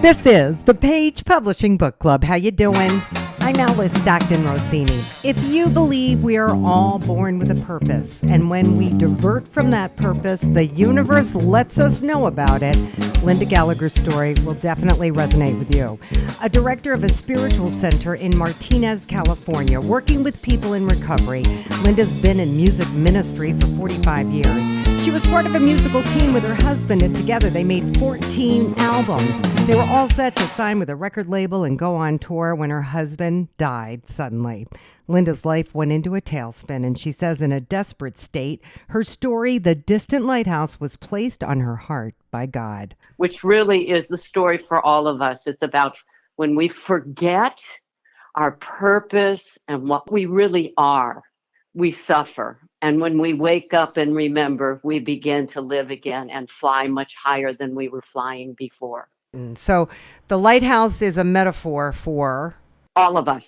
This is the Page Publishing Book Club. How you doing? I'm Alice Stockton Rossini. If you believe we are all born with a purpose, and when we divert from that purpose, the universe lets us know about it, Linda Gallagher's story will definitely resonate with you. A director of a spiritual center in Martinez, California, working with people in recovery, Linda's been in music ministry for 45 years. She was part of a musical team with her husband, and together they made 14 albums. They were all set to sign with a record label and go on tour when her husband died suddenly. Linda's life went into a tailspin, and she says in a desperate state, her story, The Distant Lighthouse, was placed on her heart by God. Which really is the story for all of us. It's about when we forget our purpose and what we really are, we suffer. And when we wake up and remember, we begin to live again and fly much higher than we were flying before. So the lighthouse is a metaphor for all of us,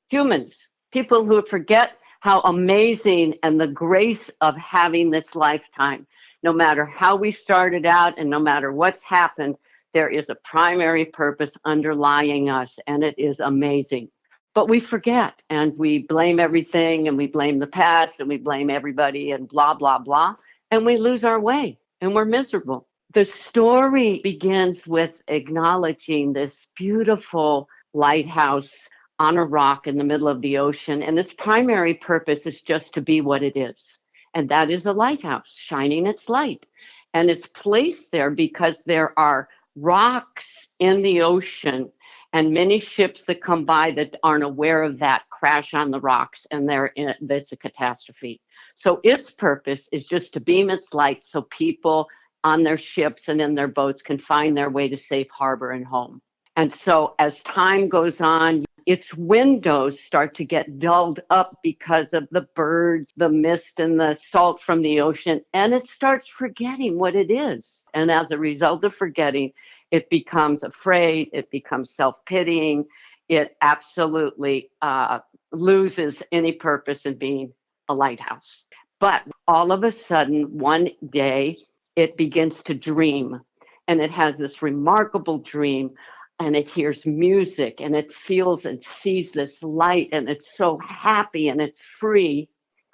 humans, people who forget how amazing and the grace of having this lifetime. No matter how we started out and no matter what's happened, there is a primary purpose underlying us, and it is amazing. But we forget, and we blame everything, and we blame the past, and we blame everybody, and blah, blah, blah, and we lose our way, and we're miserable. The story begins with acknowledging this beautiful lighthouse on a rock in the middle of the ocean, and its primary purpose is just to be what it is, and that is a lighthouse shining its light. And it's placed there because there are rocks in the ocean, and many ships that come by that aren't aware of that crash on the rocks, and that's a catastrophe. So its purpose is just to beam its light so people on their ships and in their boats can find their way to safe harbor and home. And so as time goes on, its windows start to get dulled up because of the birds, the mist, and the salt from the ocean, and it starts forgetting what it is. And as a result of forgetting, it becomes afraid, it becomes self-pitying, it absolutely loses any purpose in being a lighthouse. But all of a sudden, one day, it begins to dream, and it has this remarkable dream, and it hears music, and it feels and sees this light, and it's so happy, and it's free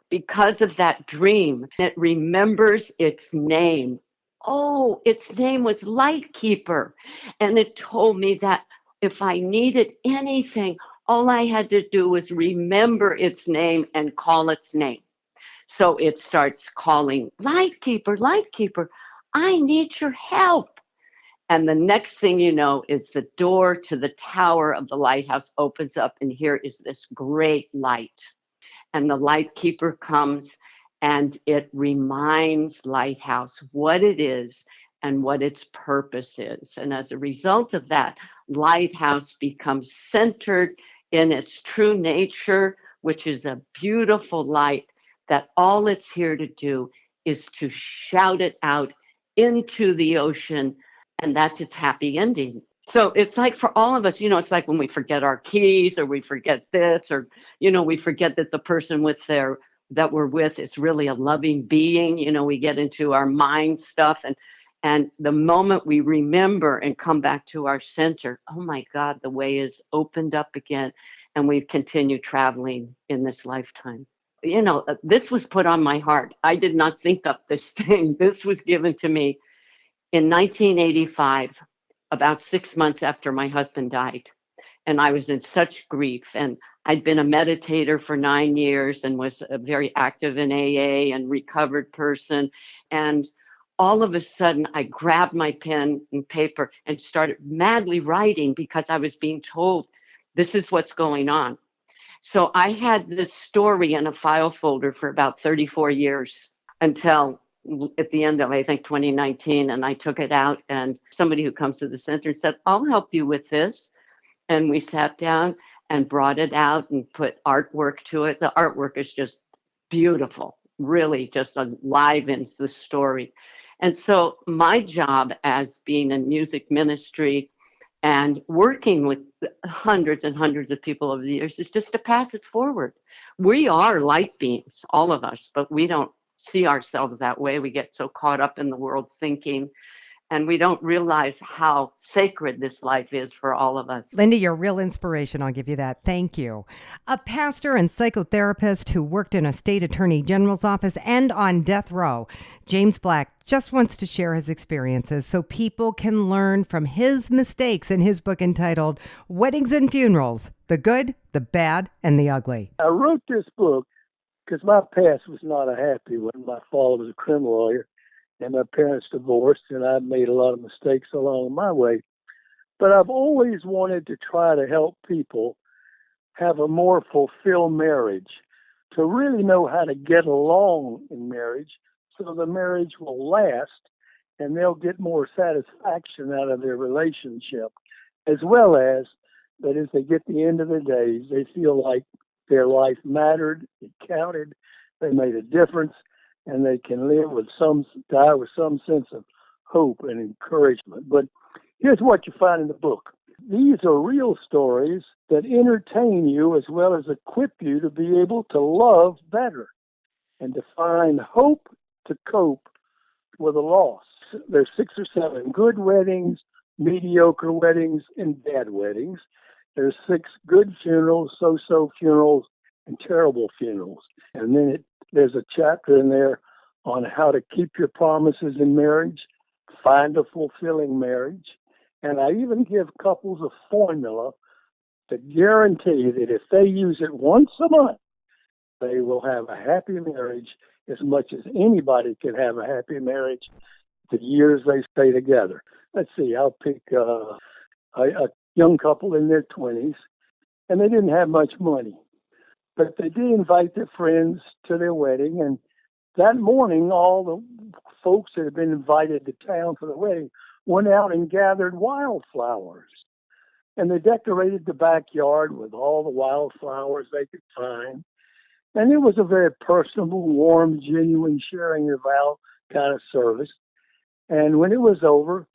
because of that dream. It remembers its name. Oh, its name was Lightkeeper. And it told me that if I needed anything, all I had to do was remember its name and call its name. So it starts calling, Lightkeeper, Lightkeeper, I need your help. And the next thing you know is the door to the tower of the lighthouse opens up, and here is this great light. And the Lightkeeper comes, and it reminds Lighthouse what it is and what its purpose is. And as a result of that, Lighthouse becomes centered in its true nature, which is a beautiful light that all it's here to do is to shout it out into the ocean, and that's its happy ending. So it's like for all of us, it's like when we forget our keys, or we forget this, or, we forget that the person that we're with is really a loving being. We get into our mind stuff, and the moment we remember and come back to our center, oh my God, the way is opened up again, and we've continued traveling in this lifetime. This was put on my heart. I did not think up this thing. This was given to me in 1985. About 6 months after my husband died. And I was in such grief. And I'd been a meditator for 9 years and was very active in AA and recovered person. And all of a sudden, I grabbed my pen and paper and started madly writing because I was being told, this is what's going on. So I had this story in a file folder for about 34 years until at the end of, I think, 2019, and I took it out, and somebody who comes to the center said, I'll help you with this. And we sat down and brought it out and put artwork to it. The artwork is just beautiful, really just enlivens the story. And so my job as being in music ministry and working with hundreds and hundreds of people over the years is just to pass it forward. We are light beings, all of us, but we don't see ourselves that way. We get so caught up in the world thinking. And we don't realize how sacred this life is for all of us. Linda, you're a real inspiration. I'll give you that. Thank you. A pastor and psychotherapist who worked in a state attorney general's office and on death row, James Black just wants to share his experiences so people can learn from his mistakes in his book entitled Weddings and Funerals, The Good, the Bad, and the Ugly. I wrote this book because my past was not a happy one. My father was a criminal lawyer, and my parents divorced, and I made a lot of mistakes along my way. But I've always wanted to try to help people have a more fulfilled marriage, to really know how to get along in marriage so the marriage will last and they'll get more satisfaction out of their relationship, as well as that as they get the end of the days, they feel like their life mattered, it counted, they made a difference, and they can die with some sense of hope and encouragement. But here's what you find in the book. These are real stories that entertain you as well as equip you to be able to love better and to find hope to cope with a loss. There's 6 or 7 good weddings, mediocre weddings, and bad weddings. There's 6 good funerals, so-so funerals, and terrible funerals. And then there's a chapter in there on how to keep your promises in marriage, find a fulfilling marriage. And I even give couples a formula to guarantee that if they use it once a month, they will have a happy marriage as much as anybody can have a happy marriage the years they stay together. Let's see, I'll pick a young couple in their 20s, and they didn't have much money. But they did invite their friends to their wedding, and that morning, all the folks that had been invited to town for the wedding went out and gathered wildflowers. And they decorated the backyard with all the wildflowers they could find. And it was a very personable, warm, genuine, sharing of vow kind of service. And when it was over,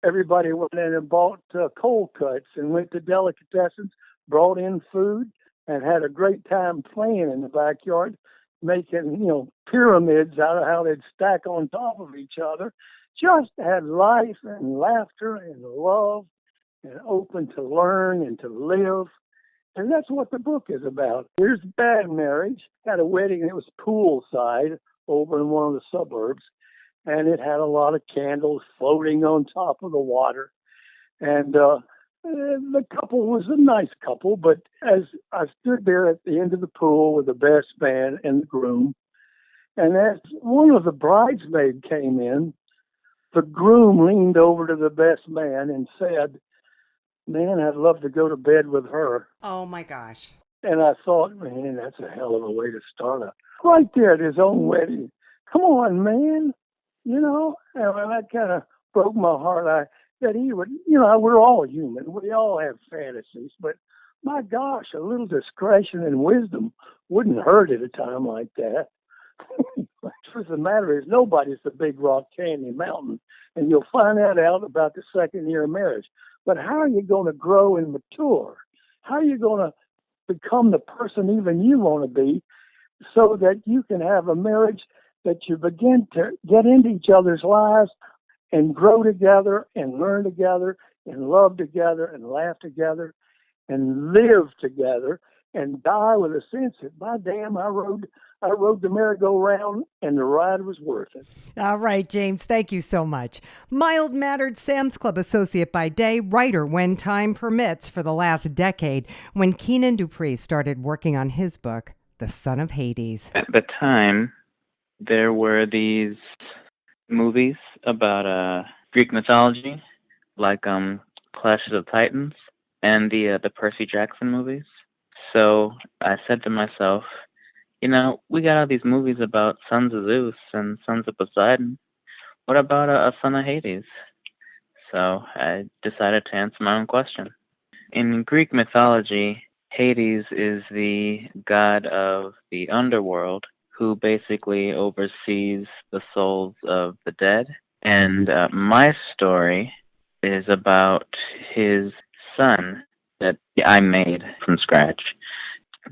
everybody went in and bought cold cuts and went to delicatessens, brought in food, and had a great time playing in the backyard, making, pyramids out of how they'd stack on top of each other. Just had life and laughter and love and open to learn and to live. And that's what the book is about. Here's bad marriage. Had a wedding that was poolside over in one of the suburbs. And it had a lot of candles floating on top of the water. And the couple was a nice couple, but as I stood there at the end of the pool with the best man and the groom, and as one of the bridesmaids came in, the groom leaned over to the best man and said, "Man, I'd love to go to bed with her." Oh, my gosh. And I thought, man, that's a hell of a way to start right there at his own wedding. Come on, man. And that kind of broke my heart. That he would, we're all human. We all have fantasies, but my gosh, a little discretion and wisdom wouldn't hurt at a time like that. The truth of the matter is, nobody's the Big Rock Canyon Mountain, and you'll find that out about the second year of marriage. But how are you going to grow and mature? How are you going to become the person even you want to be so that you can have a marriage that you begin to get into each other's lives and grow together and learn together and love together and laugh together and live together and die with a sense that, by damn, I rode the merry-go-round and the ride was worth it. All right, James, thank you so much. Mild-mannered Sam's Club associate by day, writer when time permits for the last decade, when Keenan Dupree started working on his book, The Son of Hades. At the time, there were these movies about Greek mythology, like Clash of the Titans and the Percy Jackson movies. So I said to myself, we got all these movies about sons of Zeus and sons of Poseidon. What about a son of Hades? So I decided to answer my own question. In Greek mythology, Hades is the god of the underworld who basically oversees the souls of the dead. And my story is about his son that I made from scratch.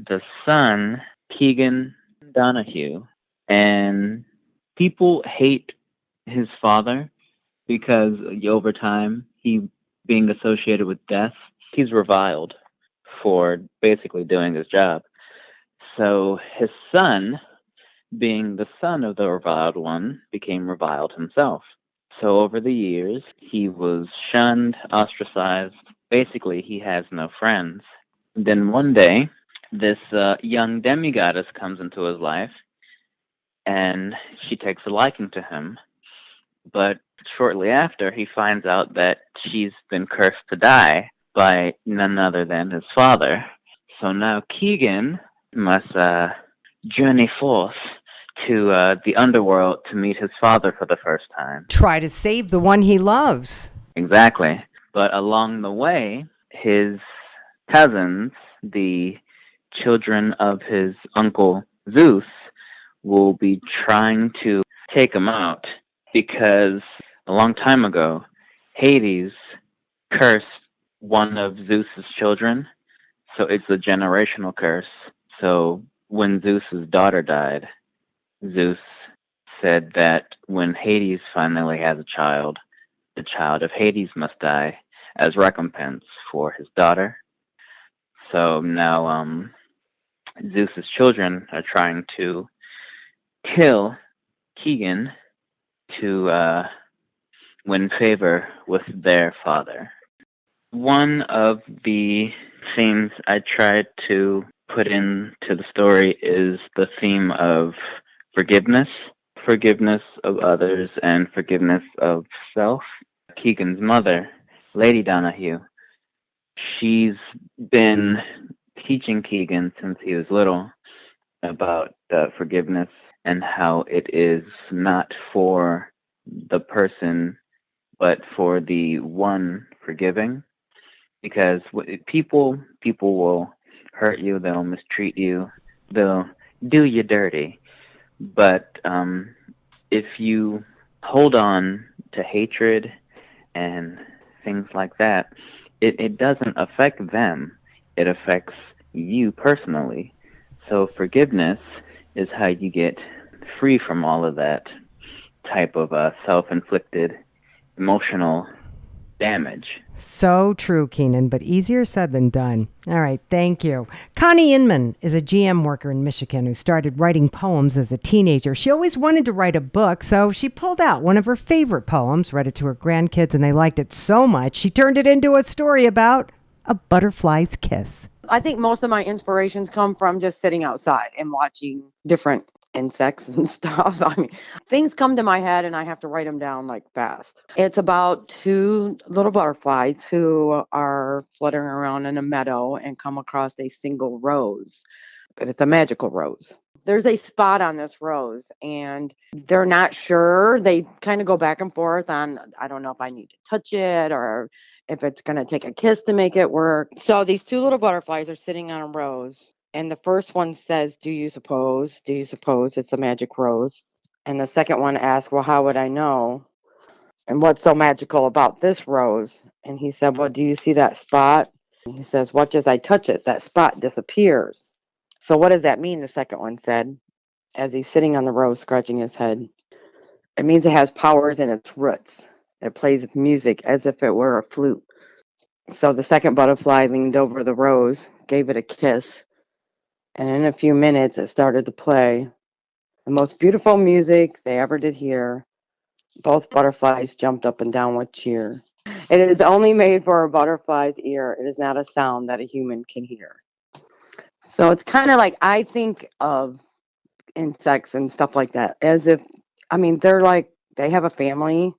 The son, Keegan Donahue, and people hate his father because over time, he being associated with death, he's reviled for basically doing his job. So his son, being the son of the reviled one, became reviled himself. So over the years, he was shunned, ostracized. Basically, he has no friends. Then one day, this young demigoddess comes into his life, and she takes a liking to him. But shortly after, he finds out that she's been cursed to die by none other than his father. So now Keegan must journey forth to the underworld to meet his father for the first time. Try to save the one he loves. Exactly. But along the way, his cousins, the children of his uncle Zeus, will be trying to take him out because a long time ago, Hades cursed one of Zeus's children. So it's a generational curse. So when Zeus's daughter died, Zeus said that when Hades finally has a child, the child of Hades must die as recompense for his daughter. So now Zeus's children are trying to kill Keegan to win favor with their father. One of the themes I tried to put into the story is the theme of forgiveness, forgiveness of others, and forgiveness of self. Keegan's mother, Lady Donahue, she's been teaching Keegan since he was little about forgiveness and how it is not for the person, but for the one forgiving. Because people will hurt you, they'll mistreat you, they'll do you dirty. But if you hold on to hatred and things like that, it doesn't affect them. It affects you personally. So forgiveness is how you get free from all of that type of self-inflicted emotional damage. So true, Keenan, but easier said than done. All right, thank you. Connie Inman is a GM worker in Michigan who started writing poems as a teenager. She always wanted to write a book, so she pulled out one of her favorite poems, read it to her grandkids, and they liked it so much, she turned it into a story about a butterfly's kiss. I think most of my inspirations come from just sitting outside and watching different insects and stuff. I mean, things come to my head and I have to write them down like fast. It's about two little butterflies who are fluttering around in a meadow and come across a single rose, but it's a magical rose. There's a spot on this rose and they're not sure. They kind of go back and forth on, I don't know if I need to touch it or if it's going to take a kiss to make it work. So these two little butterflies are sitting on a rose. And the first one says, do you suppose it's a magic rose? And the second one asks, well, how would I know? And what's so magical about this rose? And he said, well, do you see that spot? And he says, watch as I touch it, that spot disappears. So what does that mean? The second one said, as he's sitting on the rose, scratching his head. It means it has powers in its roots. It plays music as if it were a flute. So the second butterfly leaned over the rose, gave it a kiss, and in a few minutes it started to play the most beautiful music they ever did hear. Both butterflies jumped up and down with cheer. It is only made for a butterfly's ear. It is not a sound that a human can hear. So it's kind of like I think of insects and stuff like that as if, I mean, they're like, they have a family.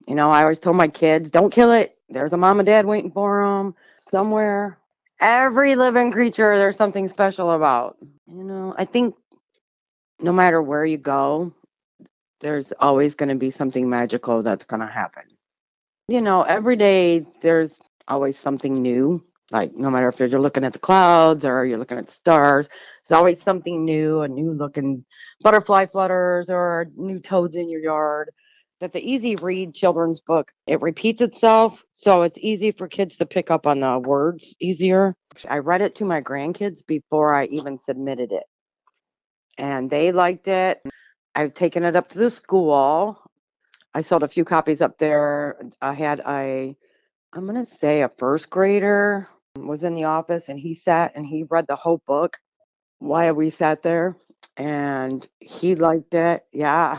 You know, I always told my kids, don't kill it. There's a mom and dad waiting for them somewhere. Every living creature, there's something special about. You know, I think no matter where you go, there's always going to be something magical that's going to happen. You know, every day there's always something new. Like no matter if you're looking at the clouds or you're looking at the stars, there's always something new, a new looking butterfly flutters or new toads in your yard. That's an easy read children's book. It repeats itself, so it's easy for kids to pick up on the words easier. I read it to my grandkids before I even submitted it, and they liked it. I've taken it up to the school. I sold a few copies up there. I had I'm going to say a first grader was in the office, and he sat and he read the whole book while we sat there, and he liked it. Yeah.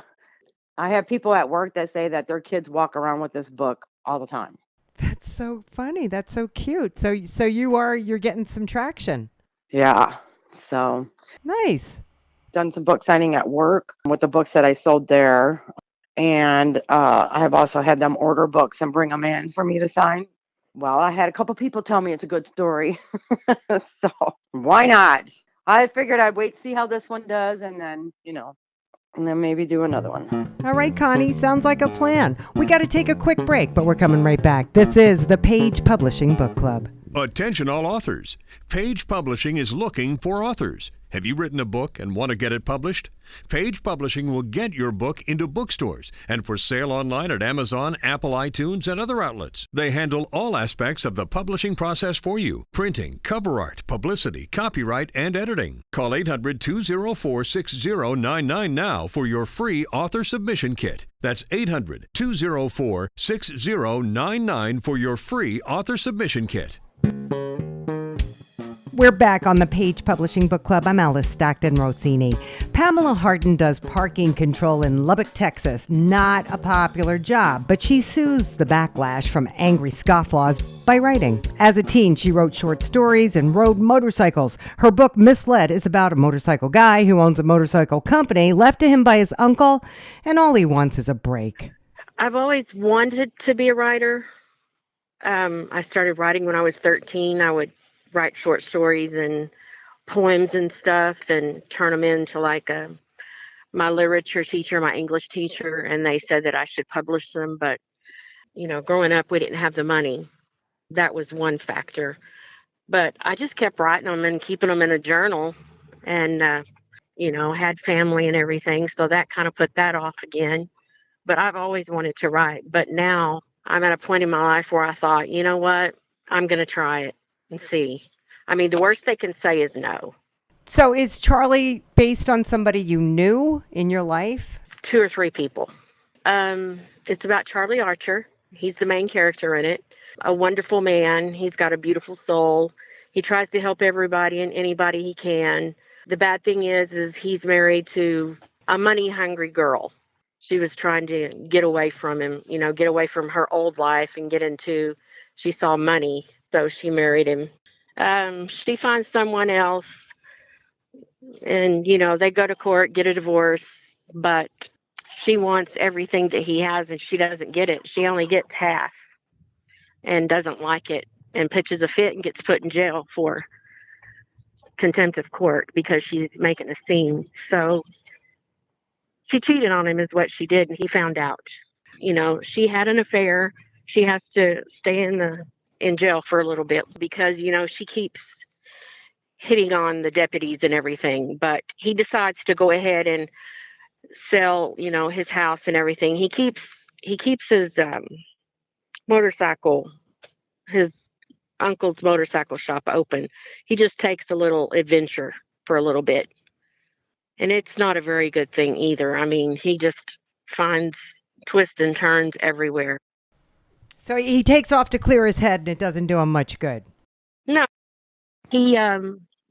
I have people at work that say that their kids walk around with this book all the time. That's so funny. That's so cute. So you're getting some traction. Yeah. So Nice. done some book signing at work with the books that I sold there. And I have also had them order books and bring them in for me to sign. Well, I had a couple people tell me it's a good story. So why not? I figured I'd wait to see how this one does, and then, and then maybe do another one. All right, Connie, sounds like a plan. We got to take a quick break, but we're coming right back. This is the Page Publishing Book Club. Attention all authors. Page Publishing is looking for authors. Have you written a book and want to get it published? Page Publishing will get your book into bookstores and for sale online at Amazon, Apple iTunes, and other outlets. They handle all aspects of the publishing process for you: printing, cover art, publicity, copyright, and editing. Call 800-204-6099 now for your free author submission kit. That's 800-204-6099 for your free author submission kit. We're back on the Page Publishing Book Club. I'm Alice Stockton Rossini. Pamela Harden does parking control in Lubbock, Texas. Not a popular job, but she soothes the backlash from angry scofflaws by writing. As a teen, she wrote short stories and rode motorcycles. Her book, Misled, is about a motorcycle guy who owns a motorcycle company left to him by his uncle, and all he wants is a break. I've always wanted to be a writer. I started writing when I was 13. I would write short stories and poems and stuff and turn them into my literature teacher, my English teacher, and they said that I should publish them. But, growing up, we didn't have the money. That was one factor. But I just kept writing them and keeping them in a journal and, had family and everything. So that kind of put that off again. But I've always wanted to write. But now I'm at a point in my life where I thought, you know what, I'm going to try it and see. I mean, the worst they can say is no. So is Charlie based on somebody you knew in your life? 2 or 3 people. It's about Charlie Archer. He's the main character in it. A wonderful man. He's got a beautiful soul. He tries to help everybody and anybody he can. The bad thing is he's married to a money-hungry girl. She was trying to get away from him, get away from her old life and she saw money, so she married him. She finds someone else and, they go to court, get a divorce, but she wants everything that he has and she doesn't get it. She only gets half and doesn't like it and pitches a fit and gets put in jail for contempt of court because she's making a scene. So she cheated on him is what she did, and he found out. She had an affair. She has to stay in jail for a little bit because, she keeps hitting on the deputies and everything. But he decides to go ahead and sell, his house and everything. He keeps his motorcycle, his uncle's motorcycle shop open. He just takes a little adventure for a little bit. And it's not a very good thing either. I mean, he just finds twists and turns everywhere. So he takes off to clear his head and it doesn't do him much good. No. He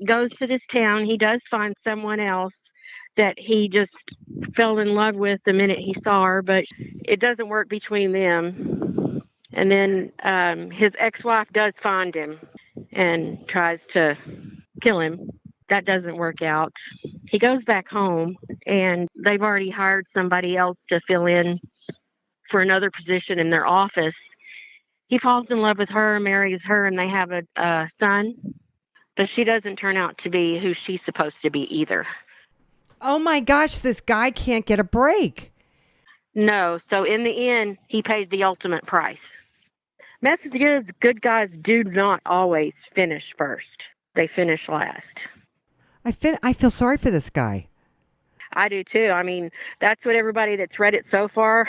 goes to this town. He does find someone else that he just fell in love with the minute he saw her, but it doesn't work between them. And then his ex-wife does find him and tries to kill him. That doesn't work out. He goes back home and they've already hired somebody else to fill in for another position in their office. He falls in love with her, marries her, and they have a son. But she doesn't turn out to be who she's supposed to be either. Oh my gosh, this guy can't get a break. No, so in the end, he pays the ultimate price. Message is, good guys do not always finish first. They finish last. I feel sorry for this guy. I do too. I mean, that's what everybody that's read it so far,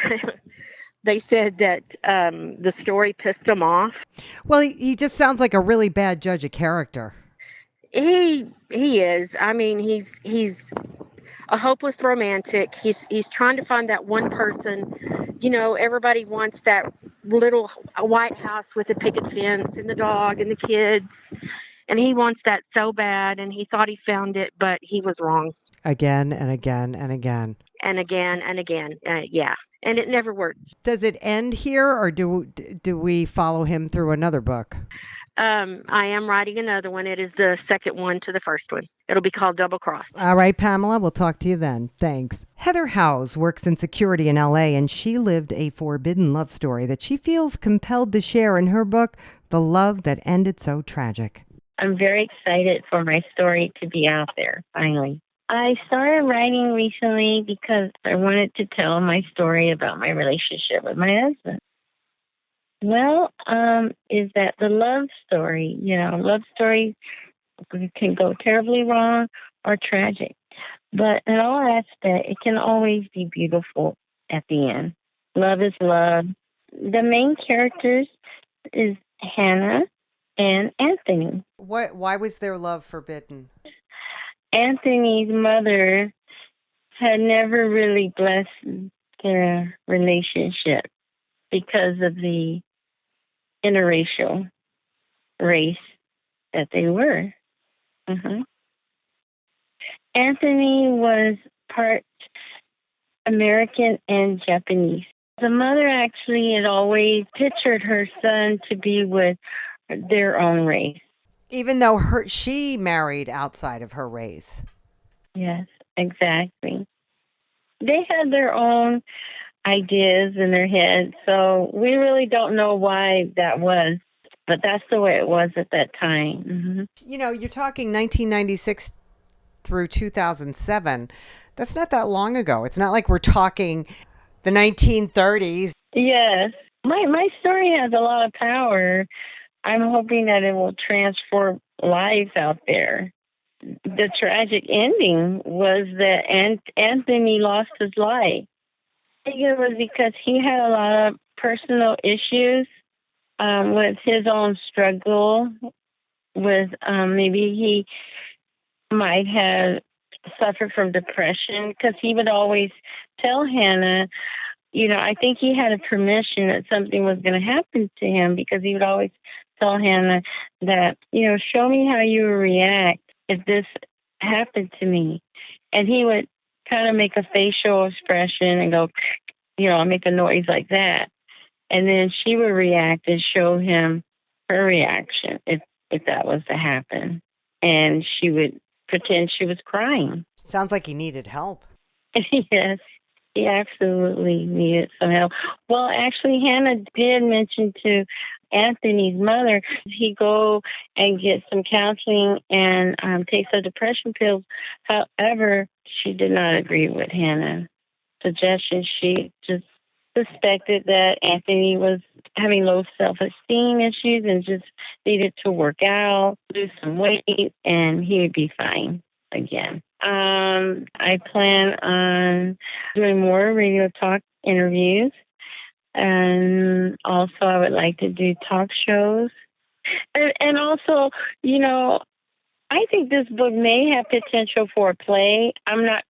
they said that the story pissed him off. Well, he just sounds like a really bad judge of character. He is. I mean, he's a hopeless romantic. He's trying to find that one person You know, everybody wants that little white house with a picket fence and the dog and the kids. And he wants that so bad. And he thought he found it, but he was wrong. Again and again and again. And again and again. Yeah. And it never worked. Does it end here, or do we follow him through another book? I am writing another one. It is the second one to the first one. It'll be called Double Cross. All right, Pamela, we'll talk to you then. Thanks. Heather Howes works in security in LA, and she lived a forbidden love story that she feels compelled to share in her book, The Love That Ended So Tragic. I'm very excited for my story to be out there, finally. I started writing recently because I wanted to tell my story about my relationship with my husband. Well, is that the love story? Love stories can go terribly wrong or tragic. But in all aspects, it can always be beautiful at the end. Love is love. The main characters is Hannah and Anthony. Why was their love forbidden? Anthony's mother had never really blessed their relationship because of the interracial race that they were. Anthony was part American and Japanese. The mother actually had always pictured her son to be with their own race. Even though she married outside of her race. Yes, exactly. They had their own ideas in their heads, so we really don't know why that was, but that's the way it was at that time. You know, you're talking 1996 through 2007. That's not that long ago. It's not like we're talking the 1930s. Yes. My story has a lot of power. I'm hoping that it will transform lives out there. The tragic ending was that Anthony lost his life. I think it was because he had a lot of personal issues with his own struggle, with maybe he might have suffered from depression, because he would always tell Hannah, I think he had a permission that something was going to happen to him, because he would always tell Hannah that, show me how you would react if this happened to me. And he would kind of make a facial expression and go, make a noise like that. And then she would react and show him her reaction if that was to happen. And she would pretend she was crying. Sounds like he needed help. Yes, he absolutely needed some help. Well, actually, Hannah did mention to Anthony's mother he go and get some counseling and take some depression pills. However, she did not agree with Hannah's suggestion. She just suspected that Anthony was having low self-esteem issues and just needed to work out, lose some weight, and he would be fine again. I plan on doing more radio talk interviews, and also I would like to do talk shows. And also, I think this book may have potential for a play. I'm not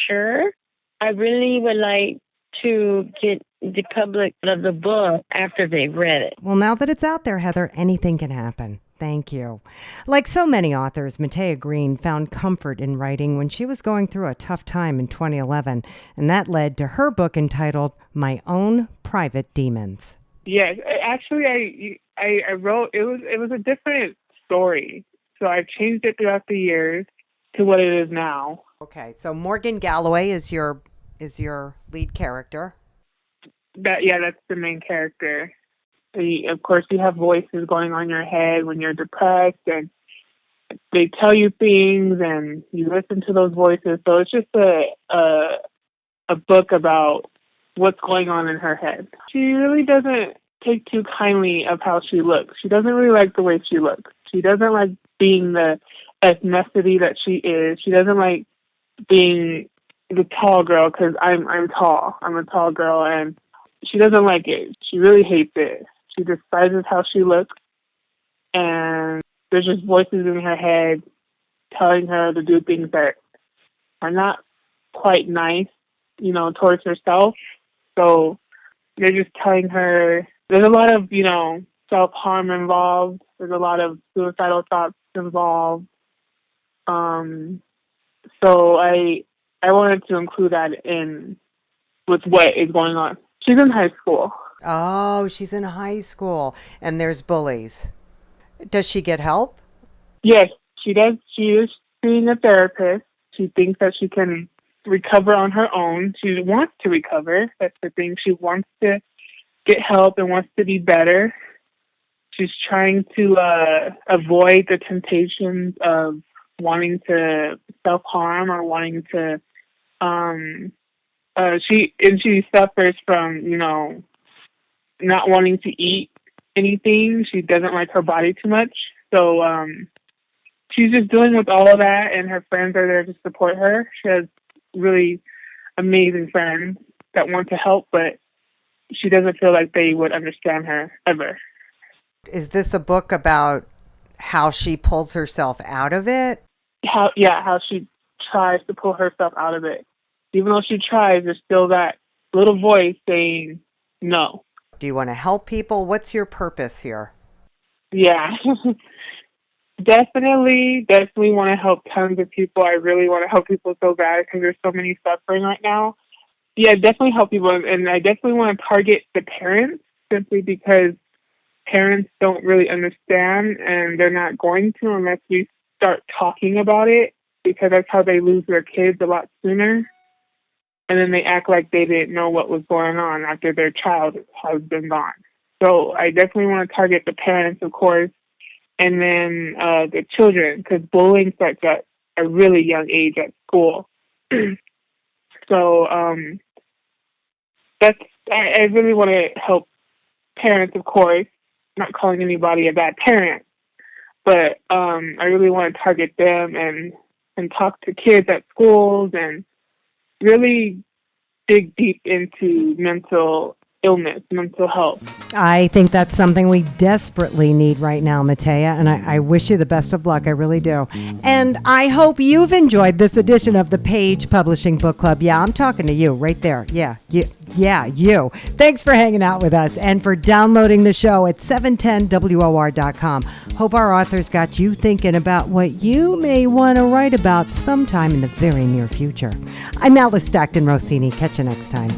sure. I really would like to get the public of the book after they've read it. Well, now that it's out there, Heather, anything can happen. Thank you. Like so many authors, Matea Green found comfort in writing when she was going through a tough time in 2011, and that led to her book entitled My Own Private Demons. Yes, actually, I wrote, it was a different story, so I've changed it throughout the years to what it is now. Okay, so Morgan Galloway is your lead character. That's the main character. Of course, you have voices going on in your head when you're depressed, and they tell you things, and you listen to those voices. So it's just a book about what's going on in her head. She really doesn't take too kindly of how she looks. She doesn't really like the way she looks. She doesn't like being the ethnicity that she is. She doesn't like being the tall girl, because I'm tall. I'm a tall girl, and she doesn't like it. She really hates it. She despises how she looks, and there's just voices in her head telling her to do things that are not quite nice, towards herself. So they're just telling her there's a lot of, self-harm involved. There's a lot of suicidal thoughts involved. So I wanted to include that in with what is going on. She's in high school. Oh, she's in high school and there's bullies. Does she get help? Yes, she does. She is seeing a therapist. She thinks that she can recover on her own. She wants to recover. That's the thing. She wants to get help and wants to be better. She's trying to avoid the temptations of wanting to self-harm or wanting to she suffers from, not wanting to eat anything. She doesn't like her body too much. So she's just dealing with all of that, and her friends are there to support her. She has really amazing friends that want to help, but she doesn't feel like they would understand her ever. Is this a book about how she pulls herself out of it? How she tries to pull herself out of it. Even though she tries, there's still that little voice saying no. Do you want to help people? What's your purpose here? Yeah. Definitely want to help tons of people. I really want to help people so bad because there's so many suffering right now. Yeah, definitely help people. And I definitely want to target the parents simply because parents don't really understand, and they're not going to unless we start talking about it, because that's how they lose their kids a lot sooner. And then they act like they didn't know what was going on after their child has been gone. So I definitely want to target the parents, of course, and then the children, because bullying starts at a really young age at school. So I really want to help parents, of course, not calling anybody a bad parent, but I really want to target them and talk to kids at schools and really dig deep into mental illness, mental health. I think that's something we desperately need right now, Matea, and I wish you the best of luck. I really do. And I hope you've enjoyed this edition of the Page Publishing Book Club. Yeah, I'm talking to you right there. Yeah, you. Thanks for hanging out with us and for downloading the show at 710WOR.com. Hope our authors got you thinking about what you may want to write about sometime in the very near future. I'm Alice Stockton Rossini. Catch you next time.